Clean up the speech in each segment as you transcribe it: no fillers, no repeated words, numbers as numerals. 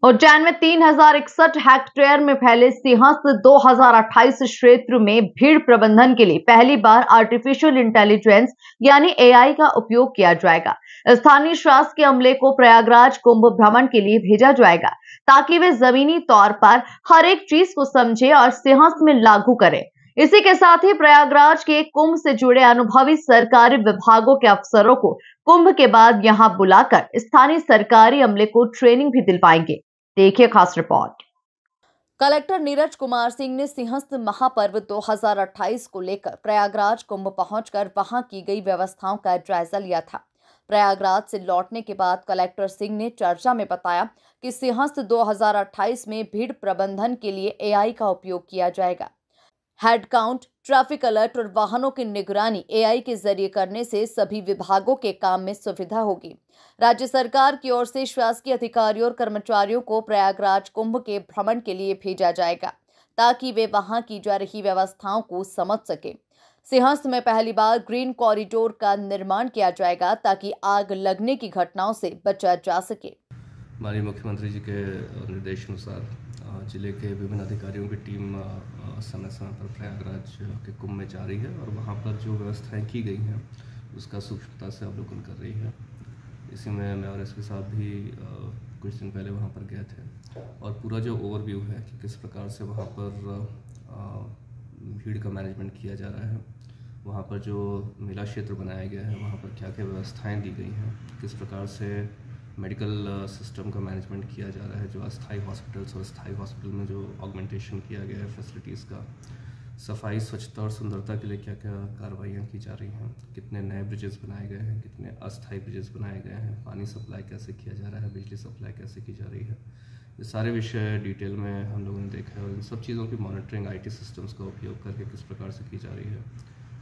उज्जैन में 3061 हेक्टेयर में फैले सिंहस्थ 2028 क्षेत्र में भीड़ प्रबंधन के लिए पहली बार आर्टिफिशियल इंटेलिजेंस यानी एआई का उपयोग किया जाएगा। स्थानीय शासकीय अमले को प्रयागराज कुंभ भ्रमण के लिए भेजा जाएगा ताकि वे जमीनी तौर पर हर एक चीज को समझे और सिंहस्थ में लागू करें। इसी के साथ ही प्रयागराज के कुंभ से जुड़े अनुभवी सरकारी विभागों के अफसरों को कुंभ के बाद यहां बुलाकर स्थानीय सरकारी अमले को ट्रेनिंग भी दिलवाएंगे। देखिए खास रिपोर्ट। कलेक्टर नीरज कुमार सिंह ने सिंहस्थ महापर्व 2028 को लेकर प्रयागराज कुंभ पहुंचकर वहां की गई व्यवस्थाओं का जायजा लिया था। प्रयागराज से लौटने के बाद कलेक्टर सिंह ने चर्चा में बताया कि सिंहस्थ 2028 में भीड़ प्रबंधन के लिए एआई का उपयोग किया जाएगा। हेड काउंट, ट्रैफिक अलर्ट और वाहनों की निगरानी एआई के जरिए करने से सभी विभागों के काम में सुविधा होगी। राज्य सरकार की ओर से शासकीय अधिकारियों और कर्मचारियों को प्रयागराज कुंभ के भ्रमण के लिए भेजा जाएगा ताकि वे वहां की जा रही व्यवस्थाओं को समझ सके। सिंहस्थ में पहली बार ग्रीन कॉरिडोर का निर्माण किया जाएगा ताकि आग लगने की घटनाओं से बचा जा सके। माननीय मुख्यमंत्री जी के निर्देशानुसार जिले के विभिन्न अधिकारियों की टीम समय समय पर प्रयागराज के कुंभ में जा रही है और वहाँ पर जो व्यवस्थाएं की गई हैं उसका सूक्ष्मता से अवलोकन कर रही है। इसी में मैं और एसपी साहब भी कुछ दिन पहले वहाँ पर गए थे और पूरा जो ओवरव्यू है कि किस प्रकार से वहाँ पर भीड़ का मैनेजमेंट किया जा रहा है, वहाँ पर जो मेला क्षेत्र बनाया गया है वहाँ पर क्या क्या व्यवस्थाएँ दी गई हैं, किस प्रकार से मेडिकल सिस्टम का मैनेजमेंट किया जा रहा है, जो अस्थायी हॉस्पिटल्स और स्थायी हॉस्पिटल में जो ऑगमेंटेशन किया गया है फैसिलिटीज़ का, सफाई, स्वच्छता और सुंदरता के लिए क्या क्या कार्रवाइयाँ की जा रही हैं, कितने नए ब्रिजेस बनाए गए हैं, कितने अस्थायी ब्रिजेस बनाए गए हैं, पानी सप्लाई कैसे किया जा रहा है, बिजली सप्लाई कैसे की जा रही है, ये सारे विषय डिटेल में हम लोगों ने देखा है और इन सब चीज़ों की मॉनिटरिंग IT सिस्टम्स का उपयोग करके किस प्रकार से की जा रही है,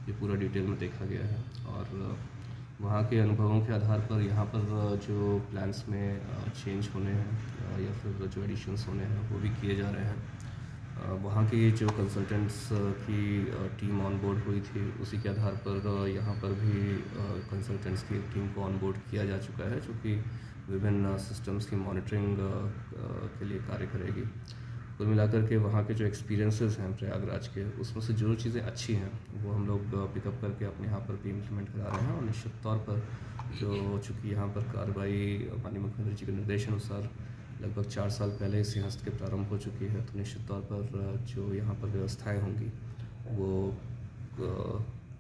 ये पूरा डिटेल में देखा गया है। और वहाँ के अनुभवों के आधार पर यहाँ पर जो प्लान्स में चेंज होने हैं या फिर जो एडिशंस होने हैं वो भी किए जा रहे हैं। वहाँ की जो कंसल्टेंट्स की टीम ऑन बोर्ड हुई थी उसी के आधार पर यहाँ पर भी कंसल्टेंट्स की टीम को ऑन बोर्ड किया जा चुका है, जो कि विभिन्न सिस्टम्स की मॉनिटरिंग के लिए कार्य करेगी। कुल मिलाकर के वहाँ के जो एक्सपीरियंसेस हैं प्रयागराज के, उसमें से जो चीज़ें अच्छी हैं वो हम लोग पिकअप करके अपने यहाँ पर भी इम्प्लीमेंट करा रहे हैं और निश्चित तौर पर जो चूँकि यहाँ पर कार्रवाई माननीय मुख्यमंत्री जी के निर्देशानुसार लगभग 4 साल पहले सिंहस्थ के प्रारंभ हो चुकी है, तो निश्चित तौर पर जो यहाँ पर व्यवस्थाएँ होंगी वो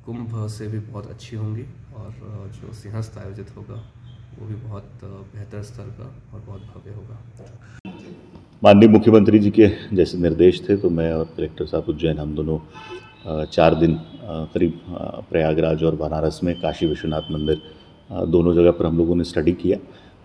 कुंभ से भी बहुत अच्छी होंगी और जो सिंहस्थ आयोजित होगा वो भी बहुत बेहतर स्तर का और बहुत भव्य होगा। माननीय मुख्यमंत्री जी के जैसे निर्देश थे तो मैं और कलेक्टर साहब उज्जैन हम दोनों 4 दिन करीब प्रयागराज और बनारस में काशी विश्वनाथ मंदिर दोनों जगह पर हम लोगों ने स्टडी किया।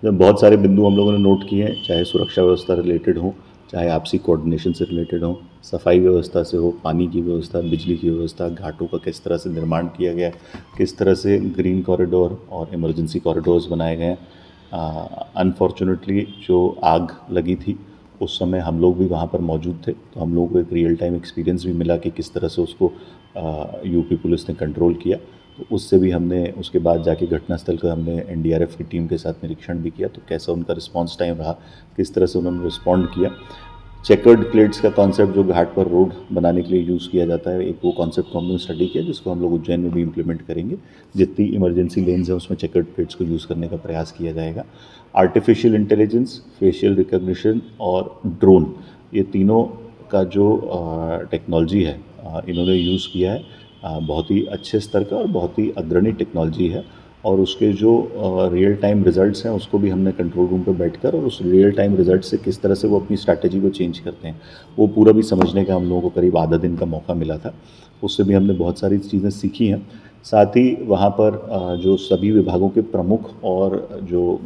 जब बहुत सारे बिंदु हम लोगों ने नोट किए हैं, चाहे सुरक्षा व्यवस्था रिलेटेड हो, चाहे आपसी कोऑर्डिनेशन से रिलेटेड हो, सफाई व्यवस्था से हो, पानी की व्यवस्था, बिजली की व्यवस्था, घाटों का किस तरह से निर्माण किया गया, किस तरह से ग्रीन कॉरिडोर और इमरजेंसी कॉरिडोर्स बनाए गए। अनफॉर्चुनेटली जो आग लगी थी उस समय हम लोग भी वहाँ पर मौजूद थे, तो हम लोगों को एक रियल टाइम एक्सपीरियंस भी मिला कि किस तरह से उसको यूपी पुलिस ने कंट्रोल किया। तो उससे भी हमने उसके बाद जाके घटनास्थल का हमने NDRF की टीम के साथ निरीक्षण भी किया, तो कैसा उनका रिस्पांस टाइम रहा, किस तरह से उन्होंने रिस्पॉन्ड किया। चेकर्ड प्लेट्स का कॉन्सेप्ट जो घाट पर रोड बनाने के लिए यूज़ किया जाता है, एक वो कॉन्सेप्ट को हम लोगों ने स्टडी किया, जिसको हम लोग उज्जैन में भी इम्प्लीमेंट करेंगे। जितनी इमरजेंसी लेन्स हैं उसमें चेकर्ड प्लेट्स को यूज़ करने का प्रयास किया जाएगा। आर्टिफिशियल इंटेलिजेंस, फेशियल रिकग्निशन और ड्रोन, ये तीनों का जो टेक्नोलॉजी है इन्होंने यूज़ किया है, बहुत ही अच्छे स्तर का और बहुत ही अग्रणी टेक्नोलॉजी है। और उसके जो रियल टाइम रिज़ल्ट्स हैं उसको भी हमने कंट्रोल रूम पे बैठकर और उस रियल टाइम रिज़ल्ट से किस तरह से वो अपनी स्ट्रैटेजी को चेंज करते हैं वो पूरा भी समझने का हम लोगों को करीब आधा दिन का मौका मिला था। उससे भी हमने बहुत सारी चीज़ें सीखी हैं। साथ ही वहाँ पर जो सभी विभागों के प्रमुख और जो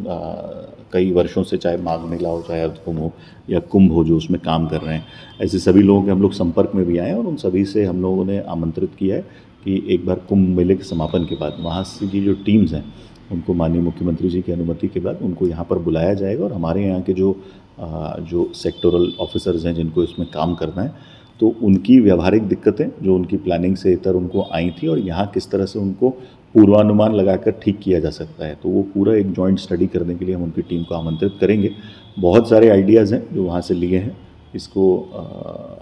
कई वर्षों से चाहे माघ मेला हो, चाहे अर्धकुंभ हो या कुंभ हो, जो उसमें काम कर रहे हैं, ऐसे सभी लोगों के हम लोग संपर्क में भी आए और उन सभी से हम लोगों ने आमंत्रित किया है कि एक बार कुंभ मेले के समापन के बाद वहाँ से की जो टीम्स हैं उनको माननीय मुख्यमंत्री जी की अनुमति के बाद उनको यहाँ पर बुलाया जाएगा और हमारे यहाँ के जो सेक्टोरल ऑफिसर्स हैं जिनको इसमें काम करना है, तो उनकी व्यावहारिक दिक्कतें जो उनकी प्लानिंग से इतर उनको आई थी और यहाँ किस तरह से उनको पूर्वानुमान लगाकर ठीक किया जा सकता है, तो वो पूरा एक जॉइंट स्टडी करने के लिए हम उनकी टीम को आमंत्रित करेंगे बहुत सारे आइडियाज़ हैं जो वहाँ से लिए हैं। इसको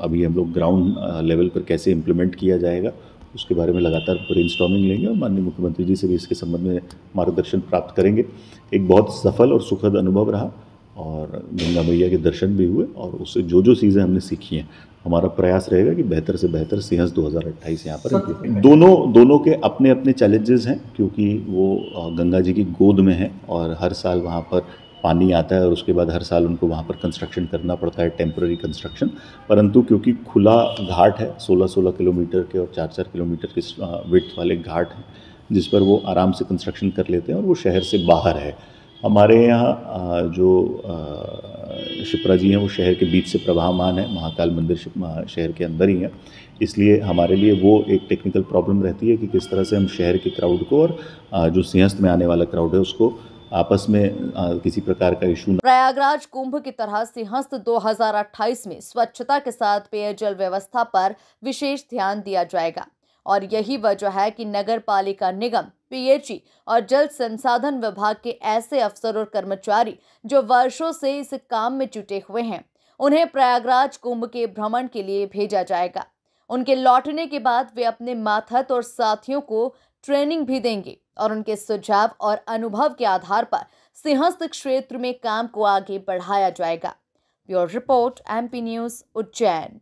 अभी हम लोग ग्राउंड लेवल पर कैसे इम्प्लीमेंट किया जाएगा उसके बारे में लगातार ब्रेनस्टॉर्मिंग लेंगे और माननीय मुख्यमंत्री जी से भी इसके संबंध में मार्गदर्शन प्राप्त करेंगे। एक बहुत सफल और सुखद अनुभव रहा और गंगा मैया के दर्शन भी हुए और उससे जो जो चीज़ें हमने सीखी हैं, हमारा प्रयास रहेगा कि बेहतर से बेहतर सिंहस्थ 2028 यहाँ पर इम्प्लीमेंट। दोनों के अपने अपने चैलेंजेस हैं क्योंकि वो गंगा जी की गोद में है और हर साल वहाँ पर पानी आता है और उसके बाद हर साल उनको वहाँ पर कंस्ट्रक्शन करना पड़ता है, टेम्पररी कंस्ट्रक्शन। परंतु क्योंकि खुला घाट है, 16-16 किलोमीटर के और 4-4 किलोमीटर के विड्थ वाले घाट हैं जिस पर वो आराम से कंस्ट्रक्शन कर लेते हैं और वो शहर से बाहर है। हमारे यहाँ जो शिप्रा जी हैं वो शहर के बीच से प्रवाहमान है, महाकाल मंदिर शहर के अंदर ही है, इसलिए हमारे लिए वो एक टेक्निकल प्रॉब्लम रहती है कि किस तरह से हम शहर के क्राउड को और जो सिंहस्थ में आने वाला क्राउड है उसको आपस में किसी प्रकार का इशू। प्रयागराज कुंभ की तरह सिंहस्थ 2028 में स्वच्छता के साथ पेयजल व्यवस्था पर विशेष ध्यान दिया जाएगा और यही वजह है कि नगर पालिका निगम, पीएचई और जल संसाधन विभाग के ऐसे अफसर और कर्मचारी जो वर्षों से इस काम में जुटे हुए हैं, उन्हें प्रयागराज कुंभ के भ्रमण के लिए भेजा जाएगा। उनके लौटने के बाद वे अपने मातहत और साथियों को ट्रेनिंग भी देंगे और उनके सुझाव और अनुभव के आधार पर सिंहस्थ क्षेत्र में काम को आगे बढ़ाया जाएगा। Bureau report, MP news, Ujjain.